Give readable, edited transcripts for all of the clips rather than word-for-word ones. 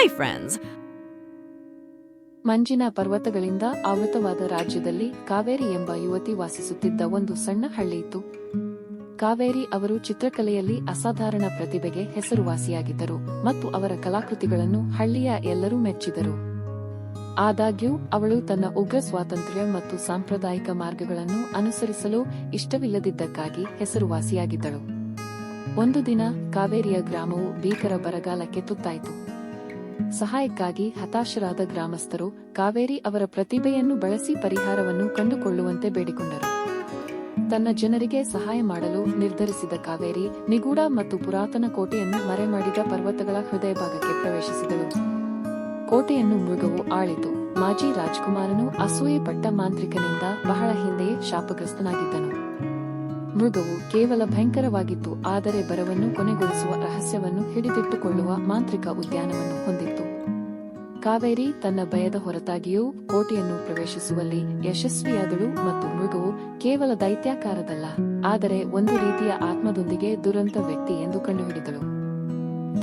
Hi friends! ಮಂಜಿನ ಪರ್ವತಗಳಿಂದ ಆವೃತವಾದ ರಾಜ್ಯದಲ್ಲಿ ಕಾವೇರಿ ಎಂಬ ಯುವತಿ ವಾಸಿಸುತ್ತಿದ್ದ ಒಂದು ಸಣ್ಣ ಹಳ್ಳಿಯಿತ್ತು. ಕಾವೇರಿ ಅವರು ಚಿತ್ರಕಲೆಯಲ್ಲಿ ಅಸಾಧಾರಣ ಪ್ರತಿಭೆಗೆ ಹೆಸರುವಾಸಿಯಾಗಿದ್ದರು ಮತ್ತು ಅವರ ಕಲಾಕೃತಿಗಳನ್ನು ಹಳ್ಳಿಯ ಎಲ್ಲರೂ ಮೆಚ್ಚಿದರು. ಆದಾಗ್ಯೂ ಅವಳು ತನ್ನ ಉಗ್ರ ಸ್ವಾತಂತ್ರ್ಯ ಮತ್ತು ಸಾಂಪ್ರದಾಯಿಕ ಮಾರ್ಗಗಳನ್ನು ಅನುಸರಿಸಲು ಇಷ್ಟವಿಲ್ಲದಿದ್ದಕ್ಕಾಗಿ ಹೆಸರುವಾಸಿಯಾಗಿದ್ದಳು. ಒಂದು ದಿನ ಕಾವೇರಿಯ ಗ್ರಾಮವು ಭೀಕರ ಬರಗಾಲಕ್ಕೆ ತುತ್ತಾಯಿತು. ಸಹಾಯಕ್ಕಾಗಿ ಹತಾಶರಾದ ಗ್ರಾಮಸ್ಥರು ಕಾವೇರಿ ಅವರ ಪ್ರತಿಭೆಯನ್ನು ಬಳಸಿ ಪರಿಹಾರವನ್ನು ಕಂಡುಕೊಳ್ಳುವಂತೆ ಬೇಡಿಕೊಂಡರು. ತನ್ನ ಜನರಿಗೆ ಸಹಾಯ ಮಾಡಲು ನಿರ್ಧರಿಸಿದ ಕಾವೇರಿ ನಿಗೂಢ ಮತ್ತು ಪುರಾತನ ಕೋಟೆಯನ್ನು ಮರೆಮಾಡಿದ ಪರ್ವತಗಳ ಹೃದಯಭಾಗಕ್ಕೆ ಪ್ರವೇಶಿಸಿದಳು. ಕೋಟೆಯನ್ನು ಮೃಗವು ಆಳಿತು. ಮಾಜಿ ರಾಜಕುಮಾರನು ಅಸೂಯೆ ಪಟ್ಟ ಮಾಂತ್ರಿಕನಿಂದ ಬಹಳ ಹಿಂದೆಯೇ ಶಾಪಗ್ರಸ್ತನಾಗಿದ್ದನು. ಮೃಗವು ಕೇವಲ ಭಯಂಕರವಾಗಿತ್ತು, ಆದರೆ ಬರವನ್ನು ಕೊನೆಗೊಳಿಸುವ ರಹಸ್ಯವನ್ನು ಹಿಡಿದಿಟ್ಟುಕೊಳ್ಳುವ ಮಾಂತ್ರಿಕ ಉದ್ಯಾನವನ್ನು ಹೊಂದಿತ್ತು. ಕಾವೇರಿ ತನ್ನ ಭಯದ ಹೊರತಾಗಿಯೂ ಕೋಟೆಯನ್ನು ಪ್ರವೇಶಿಸುವಲ್ಲಿ ಯಶಸ್ವಿಯಾದಳು ಮತ್ತು ಮೃಗವು ಕೇವಲ ದೈತ್ಯಾಕಾರದಲ್ಲ, ಆದರೆ ಒಂದು ರೀತಿಯ ಆತ್ಮದೊಂದಿಗೆ ದುರಂತ ವ್ಯಕ್ತಿ ಎಂದು ಕಂಡುಹಿಡಿದಳು.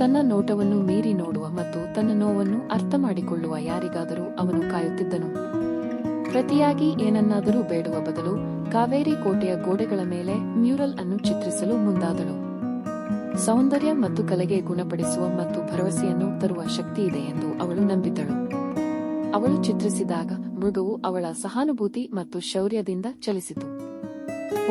ತನ್ನ ನೋಟವನ್ನು ಮೀರಿ ನೋಡುವ ಮತ್ತು ತನ್ನ ನೋವನ್ನು ಅರ್ಥಮಾಡಿಕೊಳ್ಳುವ ಯಾರಿಗಾದರೂ ಅವನು ಕಾಯುತ್ತಿದ್ದನು. ಪ್ರತಿಯಾಗಿ ಏನನ್ನಾದರೂ ಬೇಡುವ ಬದಲು ಕಾವೇರಿ ಕೋಟೆಯ ಗೋಡೆಗಳ ಮೇಲೆ ಮ್ಯೂರಲ್ ಅನ್ನು ಚಿತ್ರಿಸಲು ಮುಂದಾದಳು. ಸೌಂದರ್ಯ ಮತ್ತು ಕಲೆಗೆ ಗುಣಪಡಿಸುವ ಮತ್ತು ಭರವಸೆಯನ್ನು ತರುವ ಶಕ್ತಿಯಿದೆ ಎಂದು ಅವಳು ನಂಬಿದ್ದಳು. ಅವಳು ಚಿತ್ರಿಸಿದಾಗ ಮೃಗವು ಅವಳ ಸಹಾನುಭೂತಿ ಮತ್ತು ಶೌರ್ಯದಿಂದ ಚಲಿಸಿತು.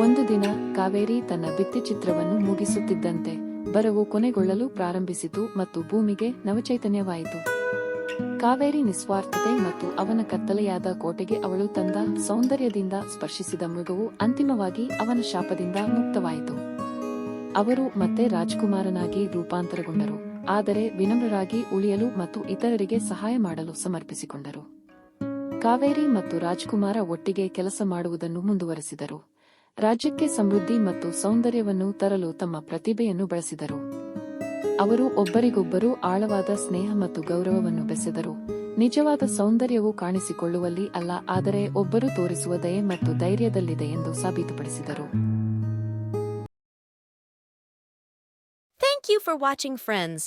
ಒಂದು ದಿನ ಕಾವೇರಿ ತನ್ನ ಭಿತ್ತಿಚಿತ್ರವನ್ನು ಮುಗಿಸುತ್ತಿದ್ದಂತೆ ಬರವು ಕೊನೆಗೊಳ್ಳಲು ಪ್ರಾರಂಭಿಸಿತು ಮತ್ತು ಭೂಮಿಗೆ ನವಚೈತನ್ಯವಾಯಿತು. ಕಾವೇರಿ ನಿಸ್ವಾರ್ಥತೆ ಮತ್ತು ಅವನ ಕತ್ತಲೆಯಾದ ಕೋಟೆಗೆ ಅವಳು ತಂದ ಸೌಂದರ್ಯದಿಂದ ಸ್ಪರ್ಶಿಸಿದ ಮೃಗವು ಅಂತಿಮವಾಗಿ ಅವನ ಶಾಪದಿಂದ ಮುಕ್ತವಾಯಿತು. ಅವರು ಮತ್ತೆ ರಾಜಕುಮಾರನಾಗಿ ರೂಪಾಂತರಗೊಂಡರು, ಆದರೆ ವಿನಮ್ರರಾಗಿ ಉಳಿಯಲು ಮತ್ತು ಇತರರಿಗೆ ಸಹಾಯ ಮಾಡಲು ಸಮರ್ಪಿಸಿಕೊಂಡರು. ಕಾವೇರಿ ಮತ್ತು ರಾಜಕುಮಾರ ಒಟ್ಟಿಗೆ ಕೆಲಸ ಮಾಡುವುದನ್ನು ಮುಂದುವರೆಸಿದರು. ರಾಜ್ಯಕ್ಕೆ ಸಮೃದ್ಧಿ ಮತ್ತು ಸೌಂದರ್ಯವನ್ನು ತರಲು ತಮ್ಮ ಪ್ರತಿಭೆಯನ್ನು ಬಳಸಿದರು. ಅವರು ಒಬ್ಬರಿಗೊಬ್ಬರು ಆಳವಾದ ಸ್ನೇಹ ಮತ್ತು ಗೌರವವನ್ನು ಬೆಸೆದರು. ನಿಜವಾದ ಸೌಂದರ್ಯವು ಕಾಣಿಸಿಕೊಳ್ಳುವಲ್ಲಿ ಅಲ್ಲ, ಆದರೆ ಒಬ್ಬರು ತೋರಿಸುವ ದಯೆ ಮತ್ತು ಧೈರ್ಯದಲ್ಲಿದೆ ಎಂದು ಸಾಬೀತುಪಡಿಸಿದರು. Thank you for watching, friends.